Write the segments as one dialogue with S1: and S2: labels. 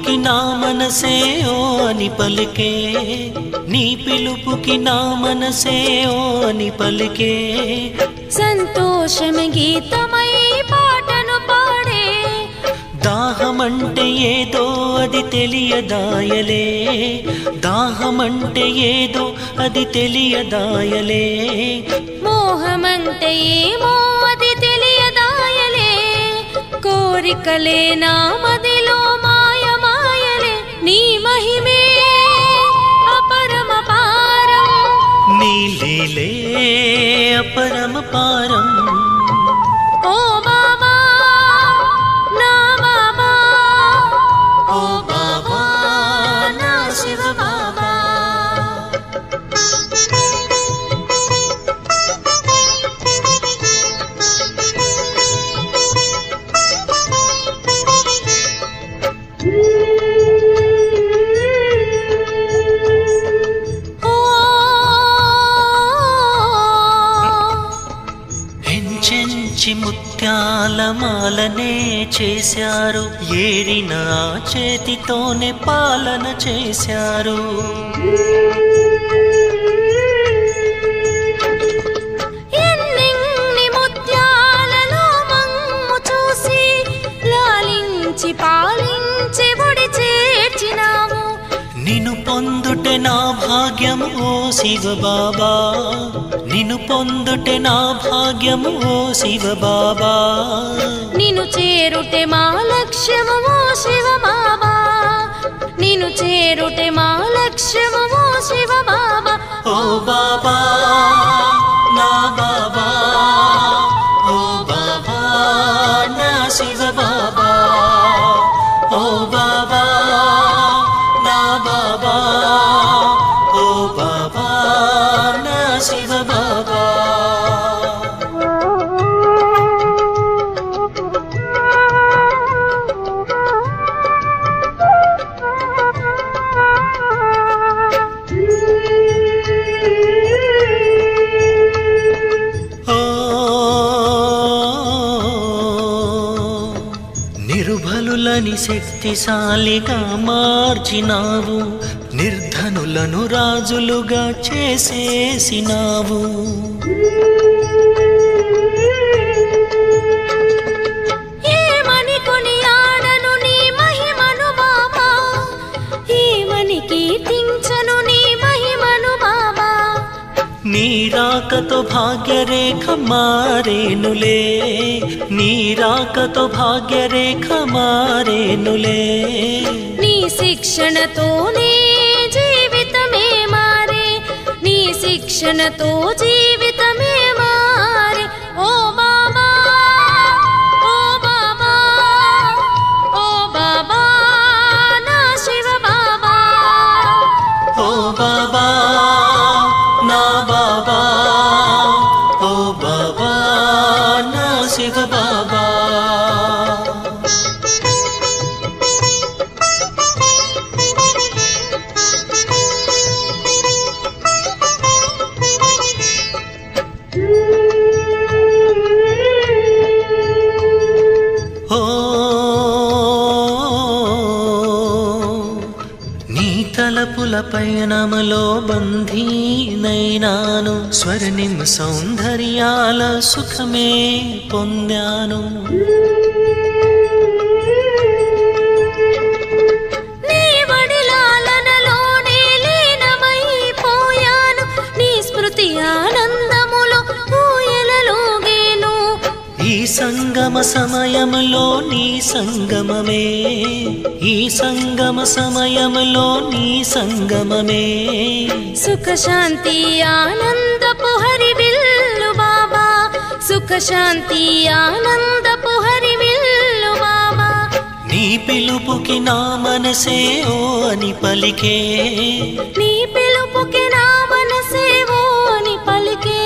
S1: పిలుపుకి నా మనసే ఓ అని పలికే నీ పిలుపుకి నా మనసే ఓ అని పలికే
S2: సంతోషమే గీతమై పాటను పాడే
S1: దాహమంటే ఏదో అది తెలియదాయలే దాహమంటే ఏదో అది తెలియదాయలే
S2: మోహమంటే ఏమో అది తెలియదాయలే కోరికలే నా మదిలో మాయ మాయలే నీ మహిమే అపరమ పారం
S1: నీ లీలే అపరమ పారం
S2: ఓ బాబా నా బాబా
S1: ఓ బాబా నా శివ బాబా ఎంచెంచి ముత్యాల మాలనే చేశారు ఏరిన చేతితోనే పాలన చేశారు
S2: ఎన్నెన్ని ముత్యాలలో మమ్ము చూసి లాలించి పాలించి ఒడి చేర్చినావు
S1: నిన్ను పొందుటే నా భాగ్యం ఓ శివ బాబా నిన్ను పొందుటే నా భాగ్యం ఓ శివ బాబా
S2: నిన్ను చేరుటే మా లక్ష్యము ఓ శివ బాబా నిన్ను చేరుటే మా లక్ష్యము ఓ శివ బాబా
S1: ఓ బాబా నా బాబా ఓ బాబా నా శివ బాబా ఓ బాబా నా బాబా ఓ బాబా నా శివ బాబా నిరుబలులని శక్తిశాలిగా మార్చినావు నిర్ధనులను రాజులుగా చేసేసినావు
S2: ఏమని కొనియాడను నీ మహిమను బాబా ఏమని కీర్తించను నీ మహిమను బాబా
S1: నీ రాకతో భాగ్యరేఖ మారేనులే నీ రాకతో భాగ్యరేఖ మారేనులే
S2: నీ శిక్షణతోనే జీవితమే మారే నీ శిక్షణతో జీవితమే మారే ఓ బాబా ఓ బాబా ఓ బాబా నా శివ బాబా
S1: ఓ బాబా నా బాబా ఓ బాబా నా శివ బాబా ఓ నీ తలపుల పయనములో బంధీనైనాను స్వర్ణిమ సౌందర్యాల సుఖమే పొందాను
S2: నీ వడిలాలనలోనే లీనమైపోయాను నీ స్మృతి ఆనందములో ఊయలలోగేను
S1: ఈ సంగమ సమయములో నీ సంగమమే ఈ సంగమ సమయములో నీ సంగమమే
S2: సుఖ శాంతి ఆనందపు హరివిల్లు బాబా సుఖ శాంతి ఆనందపు హరివిల్లు బాబా
S1: నీ పిలుపుకి నా మనసే ఓ అని పలికే
S2: నీ పిలుపుకి నా మనసే ఓ అని పలికే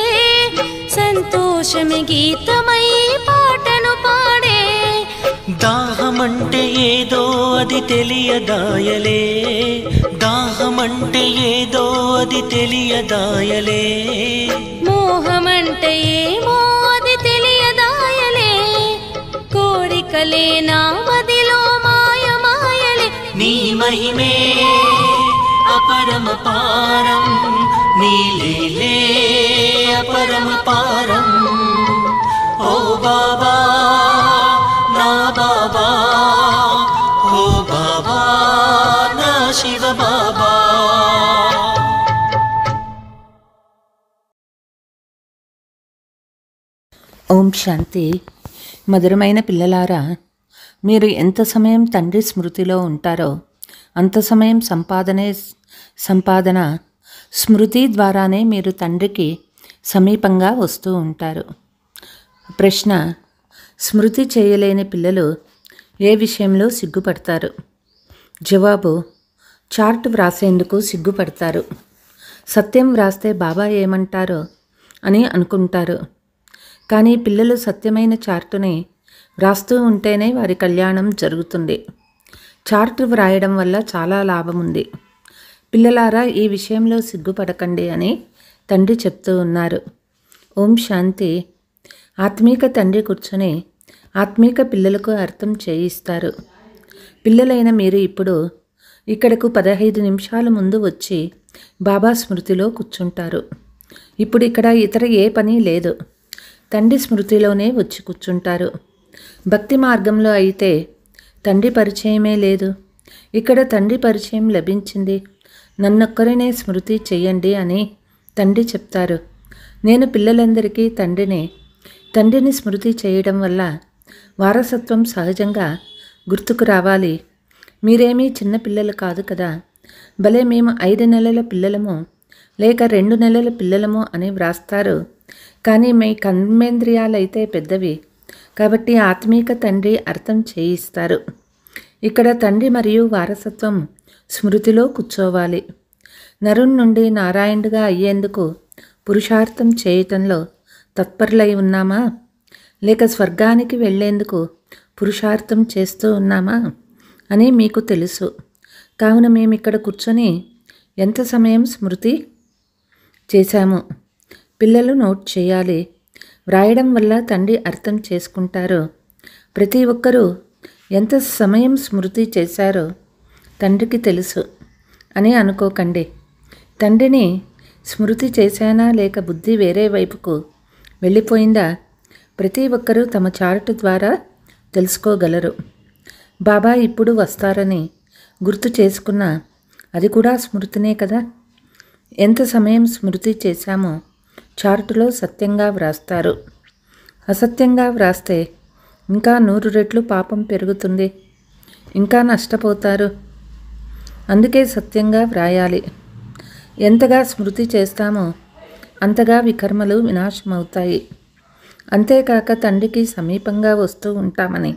S2: సంతోషమే గీతమై పాటను పాడే
S1: దాహమంటే ఏదో అది తెలియదాయలే దాహమంటే ఏదో అది తెలియదాయలే
S2: మోహమంటే ఏమో అది తెలియదాయలే కోరికలే నా మదిలో మాయ మాయలే
S1: నీ महिमे अपरमपारं नीलीले अपरमपारं ओ बाबा ना बाबा ओ बाबा ना शिव बाबा।
S3: ఓం శాంతి. మధురమైన పిల్లలారా, మీరు ఎంత సమయం తండ్రి స్మృతిలో ఉంటారో అంత సమయం సంపాదన స్మృతి ద్వారానే మీరు తండ్రికి సమీపంగా వస్తూ ఉంటారు. ప్రశ్న: స్మృతి చేయలేని పిల్లలు ఏ విషయంలో సిగ్గుపడతారు? జవాబు: చార్ట్ వ్రాసేందుకు సిగ్గుపడతారు. సత్యం వ్రాస్తే బాబా ఏమంటారో అని అనుకుంటారు. కానీ పిల్లలు సత్యమైన చార్టుని వ్రాస్తూ ఉంటేనే వారి కళ్యాణం జరుగుతుంది. చార్టు వ్రాయడం వల్ల చాలా లాభం ఉంది. పిల్లలారా, ఈ విషయంలో సిగ్గుపడకండి అని తండ్రి చెప్తూ ఉన్నారు. ఓం శాంతి. ఆత్మీక తండ్రి కూర్చొని ఆత్మీక పిల్లలకు అర్థం చేయిస్తారు. పిల్లలైన మీరు ఇప్పుడు ఇక్కడకు 15 నిమిషాల ముందు వచ్చి బాబా స్మృతిలో కూర్చుంటారు. ఇప్పుడు ఇక్కడ ఇతర ఏ పని లేదు, తండ్రి స్మృతిలోనే వచ్చి కూర్చుంటారు. భక్తి మార్గంలో అయితే తండ్రి పరిచయమే లేదు. ఇక్కడ తండ్రి పరిచయం లభించింది. నన్నొక్కరినే స్మృతి చెయ్యండి అని తండ్రి చెప్తారు. నేను పిల్లలందరికీ తండ్రిని స్మృతి చేయడం వల్ల వారసత్వం సహజంగా గుర్తుకు రావాలి. మీరేమీ చిన్న పిల్లలు కాదు కదా. భలే మేము 5 నెలల పిల్లలము లేక 2 నెలల పిల్లలము అని వ్రాస్తారు. కానీ మీ కర్మేంద్రియాలైతే పెద్దవి కాబట్టి ఆత్మీక తండ్రి అర్థం చేయిస్తారు. ఇక్కడ తండ్రి మరియు వారసత్వం స్మృతిలో కూర్చోవాలి. నరుని నుండి నారాయణుడిగా అయ్యేందుకు పురుషార్థం చేయటంలో తత్పరులై ఉన్నామా, లేక స్వర్గానికి వెళ్లేందుకు పురుషార్థం చేస్తూ ఉన్నామా అని మీకు తెలుసు. కావున మేము ఇక్కడ కూర్చొని ఎంత సమయం స్మృతి చేశాము పిల్లలు నోట్ చేయాలి. వ్రాయడం వల్ల తండ్రి అర్థం చేసుకుంటారు. ప్రతి ఒక్కరూ ఎంత సమయం స్మృతి చేశారో తండ్రికి తెలుసు అని అనుకోకండి. తండ్రిని స్మృతి చేశానా లేక బుద్ధి వేరే వైపుకు వెళ్ళిపోయిందా ప్రతి ఒక్కరూ తమ చార్ట్ ద్వారా తెలుసుకోగలరు. బాబా ఇప్పుడు వస్తారని గుర్తు చేసుకున్నా అది కూడా స్మృతినే కదా. ఎంత సమయం స్మృతి చేశామో చార్టులో సత్యంగా వ్రాస్తారు. అసత్యంగా వ్రాస్తే ఇంకా 100 రెట్లు పాపం పెరుగుతుంది, ఇంకా నష్టపోతారు. అందుకే సత్యంగా వ్రాయాలి. ఎంతగా స్మృతి చేస్తామో అంతగా వికర్మలు వినాశమవుతాయి. అంతేకాక తండ్రికి సమీపంగా వస్తూ ఉంటామని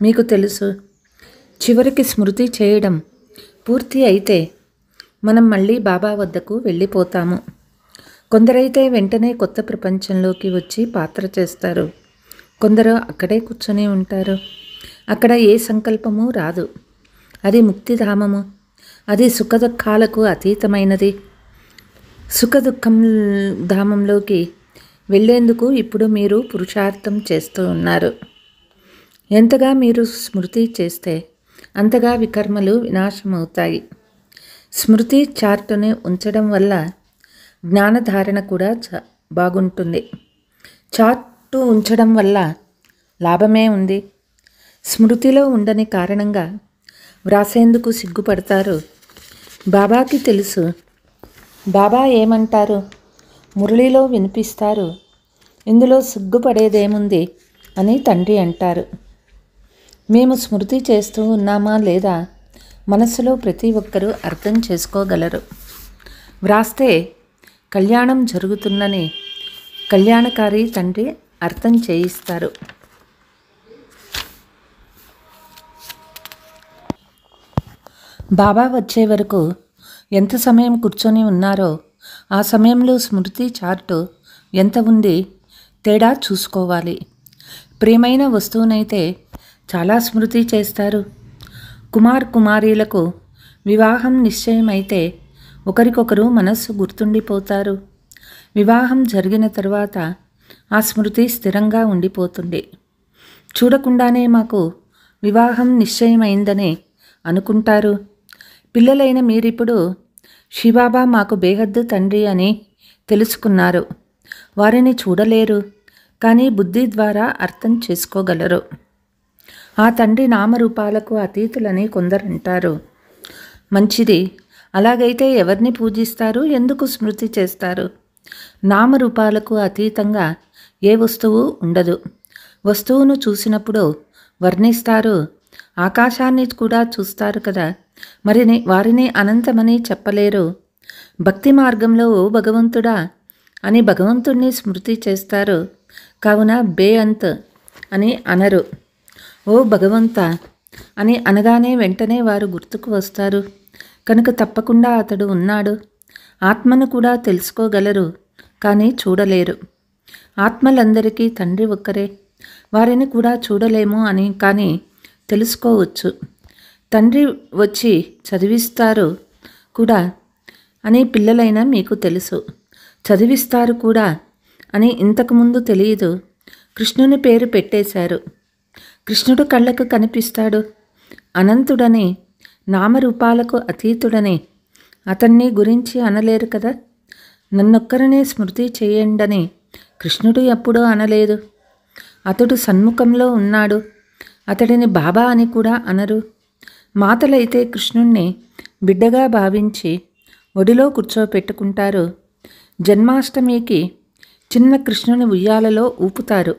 S3: మీకు తెలుసు. చివరికి స్మృతి చేయడం పూర్తి అయితే మనం మళ్ళీ బాబా వద్దకు వెళ్ళిపోతాము. కొందరైతే వెంటనే కొత్త ప్రపంచంలోకి వచ్చి పాత్ర చేస్తారు. కొందరు అక్కడే కూర్చొని ఉంటారు. అక్కడ ఏ సంకల్పము రాదు. అది ముక్తిధామము. అది సుఖదుఖాలకు అతీతమైనది. సుఖదుఖం ధామంలోకి వెళ్ళేందుకు ఇప్పుడు మీరు పురుషార్థం చేస్తూ ఉన్నారు. ఎంతగా మీరు స్మృతి చేస్తే అంతగా వికర్మలు వినాశమవుతాయి. స్మృతి చార్టుని ఉంచడం వల్ల జ్ఞానధారణ కూడా బాగుంటుంది. చార్టు ఉంచడం వల్ల లాభమే ఉంది. స్మృతిలో ఉండని కారణంగా వ్రాసేందుకు సిగ్గుపడతారు. బాబాకి తెలుసు. బాబా ఏమంటారు మురళిలో వినిపిస్తారు. ఇందులో సిగ్గుపడేదేముంది అని తండ్రి అంటారు. మేము స్మృతి చేస్తూ ఉన్నామా లేదా మనస్సులో ప్రతి ఒక్కరూ అర్థం చేసుకోగలరు. వ్రాస్తే కళ్యాణం జరుగుతుందని కళ్యాణకారి తండ్రి అర్థం చేయిస్తారు. బాబా వచ్చే వరకు ఎంత సమయం కూర్చొని ఉన్నారో ఆ సమయంలో స్మృతి చార్టు ఎంత ఉంది తేడా చూసుకోవాలి. ప్రియమైన వస్తువునైతే చాలా స్మృతి చేస్తారు. కుమారీలకు వివాహం నిశ్చయమైతే ఒకరికొకరు మనస్సు గుర్తుండిపోతారు. వివాహం జరిగిన తర్వాత ఆ స్మృతి స్థిరంగా ఉండిపోతుంది. చూడకుండానే మాకు వివాహం నిశ్చయమైందని అనుకుంటారు. పిల్లలైన మీరిప్పుడు శివబాబా మాకు బేహద్దు తండ్రి అని తెలుసుకున్నారు. వారిని చూడలేరు, కానీ బుద్ధి ద్వారా అర్థం చేసుకోగలరు. ఆ తండ్రి నామరూపాలకు అతీతులని కొందరంటారు. మంచిది. అలాగైతే ఎవరిని పూజిస్తారు, ఎందుకు స్మృతి చేస్తారు? నామరూపాలకు అతీతంగా ఏ వస్తువు ఉండదు. వస్తువును చూసినప్పుడు వర్ణిస్తారు, ఆకాశాన్ని కూడా చూస్తారు కదా, మరి వారిని అనంతమని చెప్పలేరు. భక్తి మార్గంలో ఓ భగవంతుడా అని భగవంతుణ్ణి స్మృతి చేస్తారు, కావున బేఅంత్ అని అనరు. ఓ భగవంత అని అనగానే వెంటనే వారు గుర్తుకు వస్తారు కనుక తప్పకుండా అతడు ఉన్నాడు. ఆత్మను కూడా తెలుసుకోగలరు, కానీ చూడలేరు. ఆత్మలందరికీ తండ్రి ఒక్కరే, వారిని కూడా చూడలేము అని కానీ తెలుసుకోవచ్చు. తండ్రి వచ్చి చదివిస్తారు కూడా అని పిల్లలైన మీకు తెలుసు. చదివిస్తారు కూడా అని ఇంతకుముందు తెలియదు. కృష్ణుని పేరు పెట్టేశారు. కృష్ణుడు కళ్ళకు కనిపిస్తాడు, అనంతుడని, నామరూపాలకు అతీతుడని. అతన్ని గురించి అనలేరు కదా. నన్నొక్కరినే స్మృతి చేయండని కృష్ణుడు ఎప్పుడూ అనలేదు. అతడు సన్ముఖంలో ఉన్నాడు. అతడిని బాబా అని కూడా అనరు. మాతలైతే కృష్ణుణ్ణి బిడ్డగా భావించి ఒడిలో కూర్చోపెట్టుకుంటారు. జన్మాష్టమికి చిన్న కృష్ణుని ఉయ్యాలలో ఊపుతారు.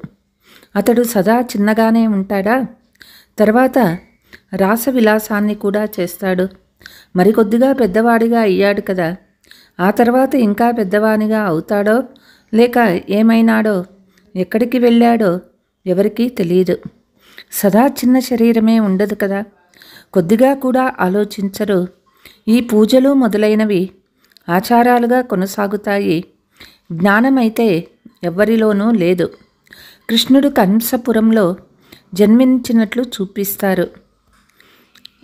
S3: అతడు సదా చిన్నగానే ఉంటాడా? తర్వాత రాసవిలాసాన్ని కూడా చేస్తాడు. మరికొద్దిగా పెద్దవాడిగా అయ్యాడు కదా, ఆ తర్వాత ఇంకా పెద్దవానిగా అవుతాడో లేక ఏమైనాడో, ఎక్కడికి వెళ్ళాడో ఎవరికీ తెలియదు. సదా చిన్న శరీరమే ఉండదు కదా. కొద్దిగా కూడా ఆలోచించరు. ఈ పూజలు మొదలైనవి ఆచారాలుగా కొనసాగుతాయి. జ్ఞానమైతే ఎవ్వరిలోనూ లేదు. కృష్ణుడు కంసపురంలో జన్మించినట్లు చూపిస్తారు.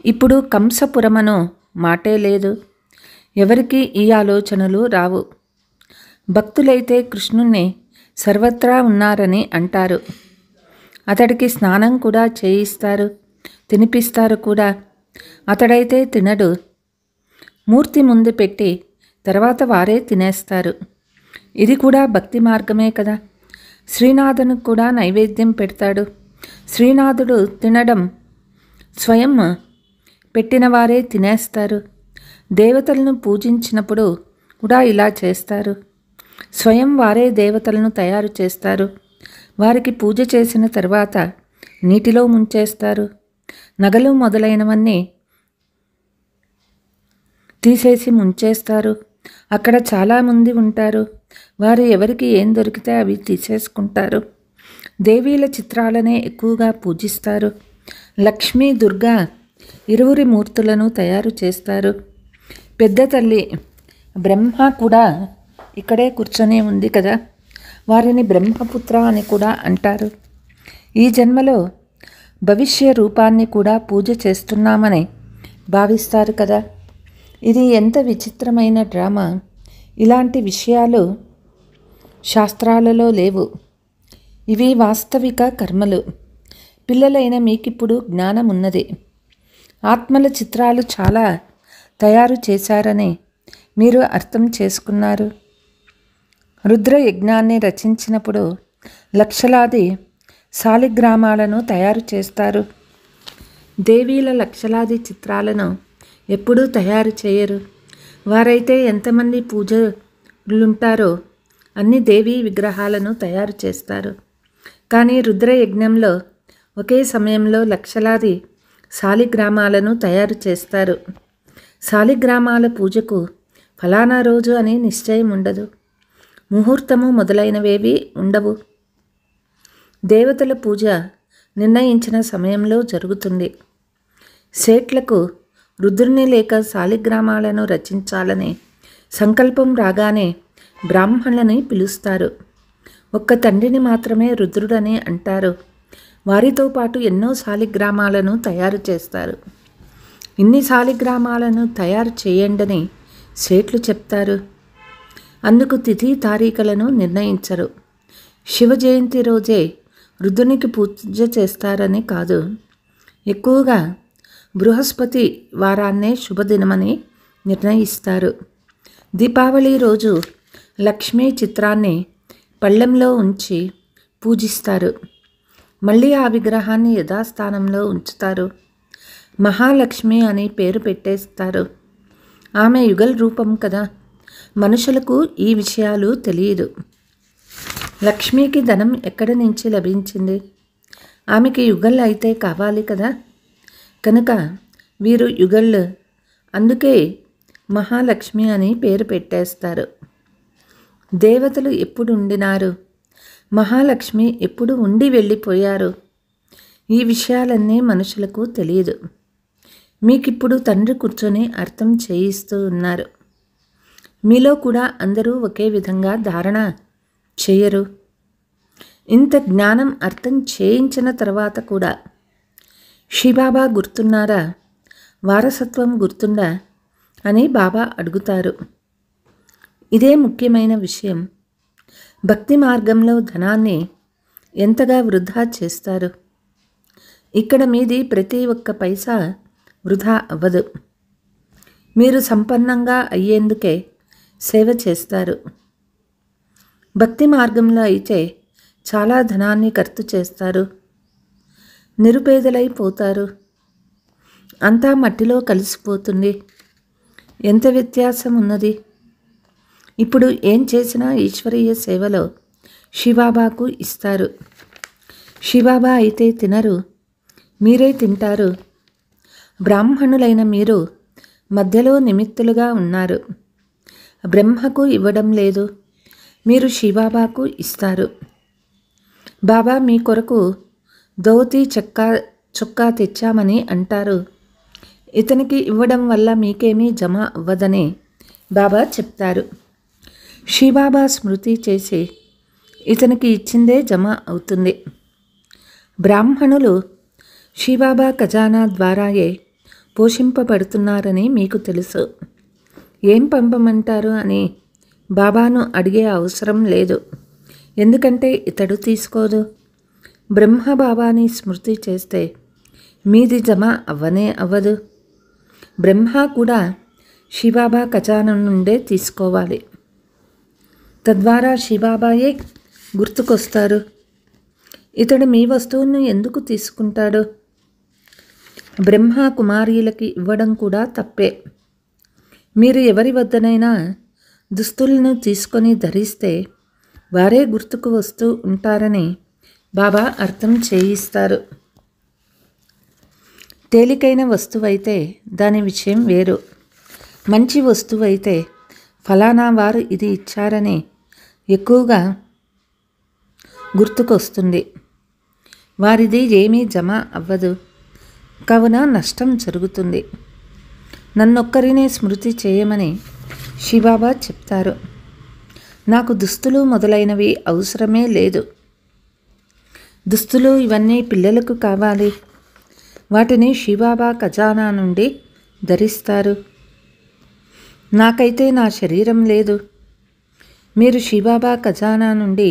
S3: ఇప్పుడు కంసపురమను మాటే లేదు. ఎవరికి ఈ ఆలోచనలు రావు. భక్తులైతే కృష్ణుణ్ణి సర్వత్రా ఉన్నారని అంటారు. అతడికి స్నానం కూడా చేయిస్తారు, తినిపిస్తారు కూడా. అతడైతే తినడు. మూర్తి ముందు పెట్టి తర్వాత వారే తినేస్తారు. ఇది కూడా భక్తి మార్గమే కదా. శ్రీనాథునికి కూడా నైవేద్యం పెడతాడు. శ్రీనాథుడు తినడం స్వయం పెట్టిన వారే తినేస్తారు. దేవతలను పూజించినప్పుడు కూడా ఇలా చేస్తారు. స్వయం వారే దేవతలను తయారు చేస్తారు. వారికి పూజ చేసిన తర్వాత నీటిలో ముంచేస్తారు. నగలు మొదలైనవన్నీ తీసేసి ముంచేస్తారు. అక్కడ చాలామంది ఉంటారు. వారు ఎవరికి ఏం దొరికితే అవి తీసేసుకుంటారు. దేవీల చిత్రాలనే ఎక్కువగా పూజిస్తారు. లక్ష్మీ, దుర్గా ఇరువురి మూర్తులను తయారు చేస్తారు. పెద్ద తల్లి బ్రహ్మ కూడా ఇక్కడే కూర్చొని ఉంది కదా, వారిని బ్రహ్మపుత్ర అని కూడా అంటారు. ఈ జన్మలో భవిష్య రూపాన్ని కూడా పూజ చేస్తున్నామని భావిస్తారు కదా. ఇది ఎంత విచిత్రమైన డ్రామా. ఇలాంటి విషయాలు శాస్త్రాలలో లేవు. ఇవి వాస్తవిక కర్మలు. పిల్లలైన మీకిప్పుడు జ్ఞానం ఉన్నది. ఆత్మల చిత్రాలు చాలా తయారు చేశారని మీరు అర్థం చేసుకున్నారు. రుద్ర యజ్ఞాన్ని రచించినప్పుడు లక్షలాది శాలిగ్రామాలను తయారు చేస్తారు. దేవీల లక్షలాది చిత్రాలను ఎప్పుడూ తయారు చేయరు. వారైతే ఎంతమంది పూజలుంటారో అన్ని దేవీ విగ్రహాలను తయారు చేస్తారు. కానీ రుద్రయజ్ఞంలో ఒకే సమయంలో లక్షలాది శాలిగ్రామాలను తయారు చేస్తారు. శాలిగ్రామాల పూజకు ఫలానా రోజు అని నిశ్చయం ఉండదు. ముహూర్తము మొదలైనవేవి ఉండవు. దేవతల పూజ నిర్ణయించిన సమయంలో జరుగుతుంది. సేట్లకు రుద్రుని లేక శాలిగ్రామాలను రచించాలని సంకల్పం రాగానే బ్రాహ్మణులని పిలుస్తారు. ఒక్క తండ్రిని మాత్రమే రుద్రుడని అంటారు. వారితో పాటు ఎన్నో శాలిగ్రామాలను తయారు చేస్తారు. ఇన్ని శాలిగ్రామాలను తయారు చేయండని సేట్లు చెప్తారు. అందుకు తిథి తారీఖులను నిర్ణయించరు. శివ జయంతి రోజే రుద్రునికి పూజ చేస్తారని కాదు. ఎక్కువగా బృహస్పతి వారాన్నే శుభదినమని నిర్ణయిస్తారు. దీపావళి రోజు లక్ష్మీ చిత్రాన్ని పళ్ళెంలో ఉంచి పూజిస్తారు. మళ్ళీ ఆ విగ్రహాన్ని యథాస్థానంలో ఉంచుతారు. మహాలక్ష్మి అని పేరు పెట్టేస్తారు. ఆమె యుగల్ రూపం కదా, మనుషులకు ఈ విషయాలు తెలియదు. లక్ష్మికి ధనం ఎక్కడి నుంచి లభించింది? ఆమెకి యుగల్ అయితే కావాలి కదా, కనుక వీరు యుగళ్ళు, అందుకే మహాలక్ష్మి అని పేరు పెట్టేస్తారు. దేవతలు ఎప్పుడు ఉండినారు, మహాలక్ష్మి ఎప్పుడు ఉండి వెళ్ళిపోయారు, ఈ విషయాలన్నీ మనుషులకు తెలియదు. మీకిప్పుడు తండ్రి కూర్చొని అర్థం చేయిస్తూ ఉన్నారు. మీలో కూడా అందరూ ఒకే విధంగా ధారణ చేయరు. ఇంత జ్ఞానం అర్థం చేయించిన తర్వాత కూడా శివబాబా గుర్తున్నారా, వారసత్వం గుర్తుందా అని బాబా అడుగుతారు. ఇదే ముఖ్యమైన విషయం. భక్తి మార్గంలో ధనాన్ని ఎంతగా వృధా చేస్తారు. ఇక్కడ మీది ప్రతి ఒక్క పైసా వృధా అవ్వదు. మీరు సంపన్నంగా అయ్యేందుకే సేవ చేస్తారు. భక్తి మార్గంలో అయితే చాలా ధనాన్ని ఖర్చు చేస్తారు, నిరుపేదలైపోతారు, అంతా మట్టిలో కలిసిపోతుంది. ఎంత వ్యత్యాసం ఉన్నది. ఇప్పుడు ఏం చేసినా ఈశ్వరీయ సేవలో శివబాబాకు ఇస్తారు. శివబాబా అయితే తినరు, మీరే తింటారు. బ్రాహ్మణులైన మీరు మధ్యలో నిమిత్తులుగా ఉన్నారు. బ్రహ్మకు ఇవ్వడం లేదు, మీరు శివబాబాకు ఇస్తారు. బాబా మీ కొరకు ధోతి చొక్కా తెచ్చామని అంటారు. ఇతనికి ఇవ్వడం వల్ల మీకేమీ జమ అవ్వదని బాబా చెప్తారు. శివబాబా స్మృతి చేసి ఇతనికి ఇచ్చిందే జమ అవుతుంది. బ్రాహ్మణులు శివబాబా ఖజానా ద్వారాయే పోషింపబడుతున్నారని మీకు తెలుసు. ఏం పంపమంటారు అని బాబాను అడిగే అవసరం లేదు, ఎందుకంటే ఇతడు తీసుకోదు. బ్రహ్మ బాబాని స్మృతి చేస్తే మీది జమ అవ్వనే అవ్వదు. బ్రహ్మ కూడా శివబాబా ఖజానా నుండే తీసుకోవాలి. తద్వారా శివబాబాయే గుర్తుకొస్తారు. ఇతడు మీ వస్తువును ఎందుకు తీసుకుంటాడు? బ్రహ్మ కుమారీలకి ఇవ్వడం కూడా తప్పే. మీరు ఎవరి వద్దనైనా దుస్తులను తీసుకొని ధరిస్తే వారే గుర్తుకు వస్తూ ఉంటారని బాబా అర్థం చేయిస్తారు. తేలికైన వస్తువైతే దాని విషయం వేరు. మంచి వస్తువైతే ఫలానా వారు ఇది ఇచ్చారని ఎక్కువగా గుర్తుకొస్తుంది. వారిది ఏమీ జమ అవ్వదు, కావున నష్టం జరుగుతుంది. నన్నొక్కరినే స్మృతి చేయమని శివబాబా చెప్తారు. నాకు దుస్తులు మొదలైనవి అవసరమే లేదు. దుస్తులు ఇవన్నీ పిల్లలకు కావాలి. వాటిని శివబాబా ఖజానా నుండి ధరిస్తారు. నాకైతే నా శరీరం లేదు. మీరు శివబాబా ఖజానా నుండి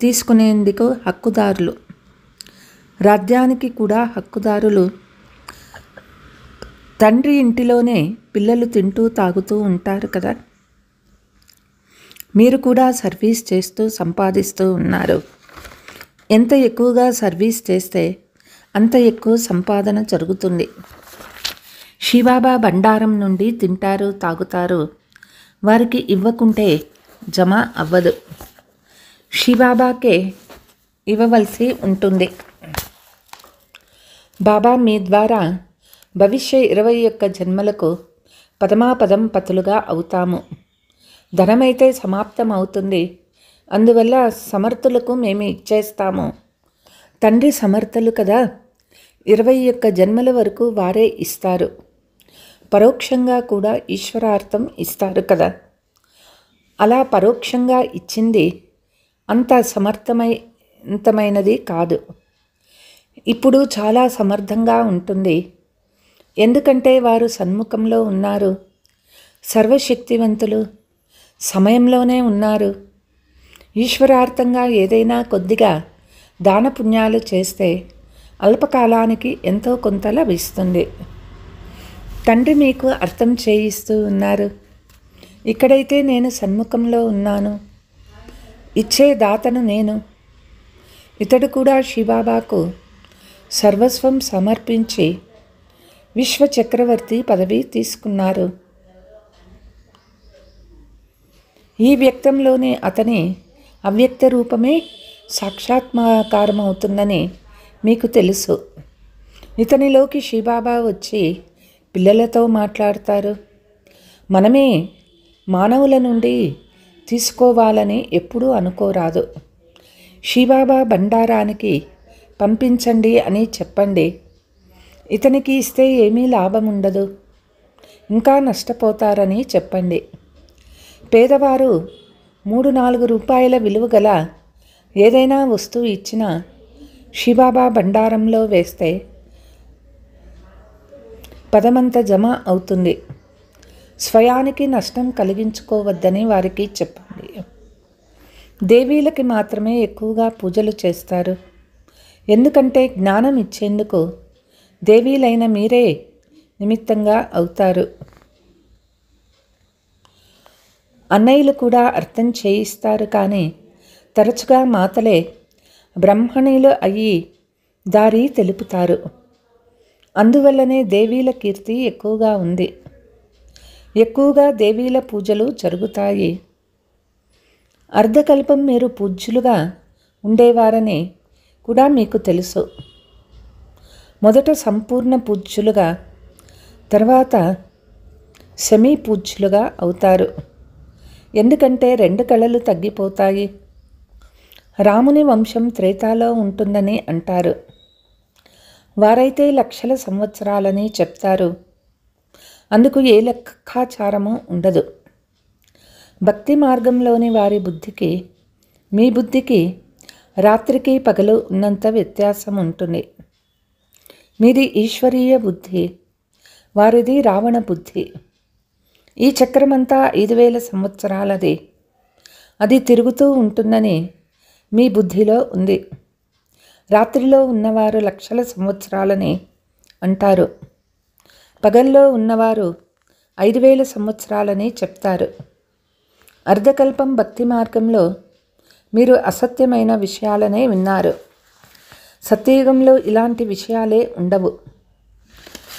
S3: తీసుకునేందుకు హక్కుదారులు. రాజ్యానికి కూడా హక్కుదారులు. తండ్రి ఇంటిలోనే పిల్లలు తింటూ తాగుతూ ఉంటారు కదా. మీరు కూడా సర్వీస్ చేస్తూ సంపాదిస్తూ ఉన్నారు. ఎంత ఎక్కువగా సర్వీస్ చేస్తే అంత ఎక్కువ సంపాదన జరుగుతుంది. శివబాబా బండారం నుండి తింటారు తాగుతారు. వారికి ఇవ్వకుంటే జమ అవ్వదు. శివబాబాకే ఇవ్వవలసి ఉంటుంది. బాబా మీ ద్వారా భవిష్య 21 జన్మలకు పదమాపదం పతులుగా అవుతాము. ధనమైతే సమాప్తం అవుతుంది, అందువల్ల సమర్థులకు మేము ఇచ్చేస్తాము. తండ్రి సమర్థులు కదా, 21 జన్మల వరకు వారే ఇస్తారు. పరోక్షంగా కూడా ఈశ్వరార్థం ఇస్తారు కదా. అలా పరోక్షంగా ఇచ్చింది అంత సమర్థమైనది కాదు. ఇప్పుడు చాలా సమర్థంగా ఉంటుంది, ఎందుకంటే వారు సన్ముఖంలో ఉన్నారు. సర్వశక్తివంతులు సమయంలోనే ఉన్నారు. ఈశ్వరార్థంగా ఏదైనా కొద్దిగా దాన పుణ్యాలు చేస్తే అల్పకాలానికి ఎంతో కొంత లభిస్తుంది. తండ్రి మీకు అర్థం చేయిస్తూ ఉన్నారు. ఇక్కడైతే నేను సన్ముఖంలో ఉన్నాను, ఇచ్చే దాతను నేను. ఇతడు కూడా శివబాబాకు సర్వస్వం సమర్పించి విశ్వ చక్రవర్తి పదవి తీసుకున్నారు. ఈ వ్యక్తంలోనే అతని అవ్యక్త రూపమే సాక్షాత్కారమవుతుందని మీకు తెలుసు. ఇతనిలోకి శివబాబా వచ్చి పిల్లలతో మాట్లాడతారు. మనమే మానవుల నుండి తీసుకోవాలని ఎప్పుడూ అనుకోరాదు. శివబాబా బండారానికి పంపించండి అని చెప్పండి. ఇతనికి ఇస్తే ఏమీ లాభం ఉండదు, ఇంకా నష్టపోతారని చెప్పండి. పేదవారు 3-4 రూపాయల విలువ గల ఏదైనా వస్తువు ఇచ్చినా శివబాబా బండారంలో వేస్తే పదమంత జమ అవుతుంది. స్వయానికి నష్టం కలిగించుకోవద్దని వారికి చెప్పండి. దేవీలకి మాత్రమే ఎక్కువగా పూజలు చేస్తారు. ఎందుకంటే జ్ఞానం ఇచ్చేందుకు దేవీలైన మీరే నిమిత్తంగా అవుతారు. అన్నయ్యలు కూడా అర్థం చేయిస్తారు, కానీ తరచుగా మాతలే బ్రహ్మణీలు అయ్యి దారి తెలుపుతారు. అందువల్లనే దేవీల కీర్తి ఎక్కువగా ఉంది. ఎక్కువగా దేవీల పూజలు జరుగుతాయి. అర్ధకల్పం మీరు పూజ్యులుగా ఉండేవారని కూడా మీకు తెలుసు. మొదట సంపూర్ణ పూజ్యులుగా, తర్వాత సెమీ పూజ్యులుగా అవుతారు. ఎందుకంటే 2 కళలు తగ్గిపోతాయి. రాముని వంశం త్రేతాలో ఉంటుందని అంటారు. వారైతే లక్షల సంవత్సరాలని చెప్తారు. అందుకు ఏ లెక్కాచారము ఉండదు. భక్తి మార్గంలోని వారి బుద్ధికి మీ బుద్ధికి రాత్రికి పగలు ఉన్నంత వ్యత్యాసం ఉంటుంది. మీది ఈశ్వరీయ బుద్ధి, వారిది రావణ బుద్ధి. ఈ చక్రమంతా 5000 సంవత్సరాలది. అది తిరుగుతూ ఉంటుందని మీ బుద్ధిలో ఉంది. రాత్రిలో ఉన్నవారు లక్షల సంవత్సరాలని అంటారు. పగల్లో ఉన్నవారు 5000 సంవత్సరాలని చెప్తారు. అర్ధకల్పం భక్తి మార్గంలో మీరు అసత్యమైన విషయాలనే విన్నారు. సత్యయుగంలో ఇలాంటి విషయాలే ఉండవు.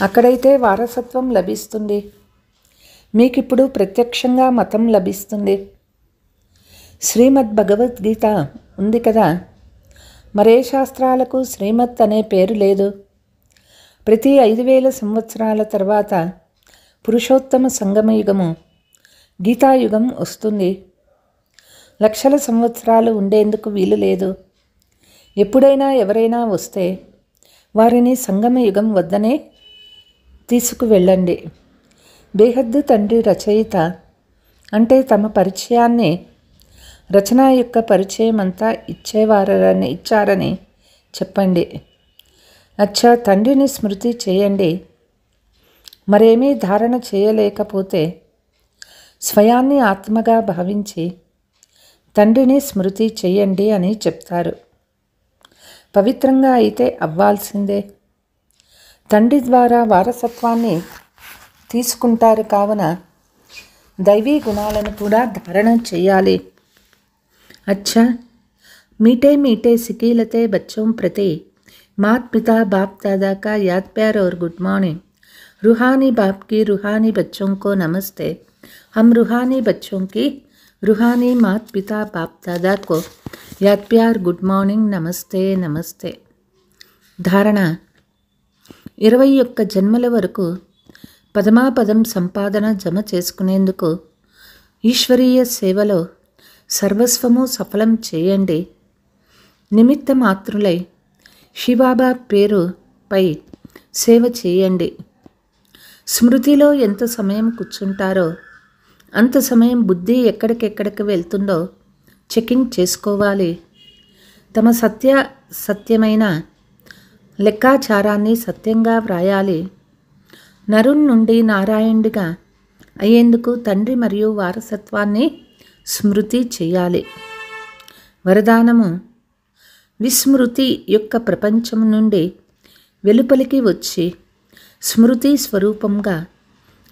S3: అక్కడైతే వారసత్వం లభిస్తుంది. మీకిప్పుడు ప్రత్యక్షంగా మతం లభిస్తుంది. శ్రీమద్ భగవద్గీత ఉంది కదా, మరే శాస్త్రాలకు శ్రీమత్ అనే పేరు లేదు. ప్రతి 5000 సంవత్సరాల తర్వాత పురుషోత్తమ సంగమయుగము గీతాయుగం వస్తుంది. లక్షల సంవత్సరాలు ఉండేందుకు వీలు లేదు. ఎప్పుడైనా ఎవరైనా వస్తే వారిని సంగమయుగం వద్దనే తీసుకువెళ్ళండి. బేహద్దు తండ్రి రచయిత అంటే తమ పరిచయాన్ని, రచన యొక్క పరిచయం అంతా ఇచ్చారని చెప్పండి. అచ్చా, తండ్రిని స్మృతి చేయండి. మరేమీ ధారణ చేయలేకపోతే స్వయాన్ని ఆత్మగా భావించి తండ్రిని స్మృతి చేయండి అని చెప్తారు. పవిత్రంగా అయితే అవ్వాల్సిందే. తండ్రి ద్వారా వారసత్వాన్ని తీసుకుంటారు కావున దైవీ గుణాలను కూడా ధారణ చేయాలి. अच्छा, मीठे मीठे सिकीलते बच्चों प्रति माता पिता बाप दादा का याद प्यार और गुड मॉर्निंग. रूहानी बाप की रूहानी बच्चों को नमस्ते. हम रूहानी बच्चों की रूहानी माता पिता बाप दादा को याद प्यार गुड मॉर्निंग नमस्ते नमस्ते. ధారణ 21 జన్మల వరకు పదమాపదం సంపాదన జమ చేసుకునేందుకు ఈశ్వరీయ సేవలో సర్వస్వము సఫలం చేయండి. నిమిత్త మాత్రులై శివబాబా పేరుపై సేవ చేయండి. స్మృతిలో ఎంత సమయం కూర్చుంటారో అంత సమయం బుద్ధి ఎక్కడికెక్కడికి వెళ్తుందో చెకింగ్ చేసుకోవాలి. తమ సత్యమైన లెక్కాచారాన్ని సత్యంగా వ్రాయాలి. నరుణ్ నుండి నారాయణుడిగా అయ్యేందుకు తండ్రి మరియు వారసత్వాన్ని స్మృతి చేయాలి. వరదానము: విస్మృతి యొక్క ప్రపంచం నుండి వెలుపలికి వచ్చి స్మృతి స్వరూపంగా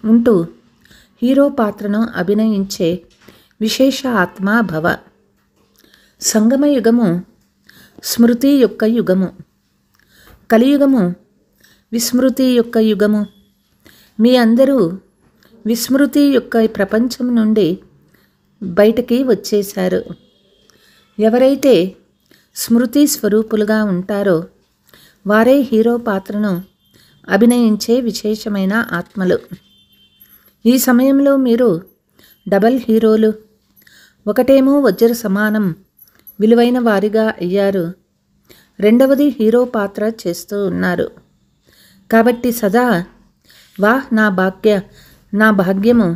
S3: ఉంటూ హీరో పాత్రను అభినయించే విశేష ఆత్మా భవ. సంగమ యుగము స్మృతి యొక్క యుగము, కలియుగము విస్మృతి యొక్క యుగము. మీ అందరూ విస్మృతి యొక్క ప్రపంచం నుండి బయటకి వచ్చేశారు. ఎవరైతే స్మృతి స్వరూపులుగా ఉంటారో వారే హీరో పాత్రను అభినయించే విశేషమైన ఆత్మలు. ఈ సమయంలో మీరు డబల్ హీరోలు. ఒకటేమో వజ్ర సమానం విలువైన వారిగా అయ్యారు, రెండవది హీరో పాత్ర చేస్తూ ఉన్నారు. కాబట్టి సదా వాహ్ నా భాగ్యము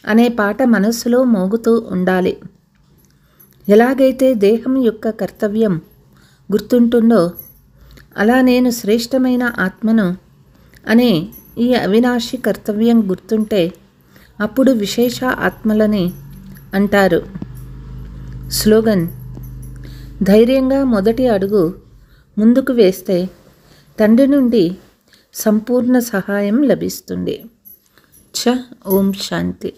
S3: అనే పాట మనస్సులో మోగుతూ ఉండాలి. ఎలాగైతే దేహం యొక్క కర్తవ్యం గుర్తుంటుందో అలా నేను శ్రేష్టమైన ఆత్మను అనే ఈ అవినాశి కర్తవ్యం గుర్తుంటే అప్పుడు విశేష ఆత్మలని అంటారు. స్లోగన్: ధైర్యంగా మొదటి అడుగు ముందుకు వేస్తే తండ్రి నుండి సంపూర్ణ సహాయం లభిస్తుంది. ఓం శాంతి.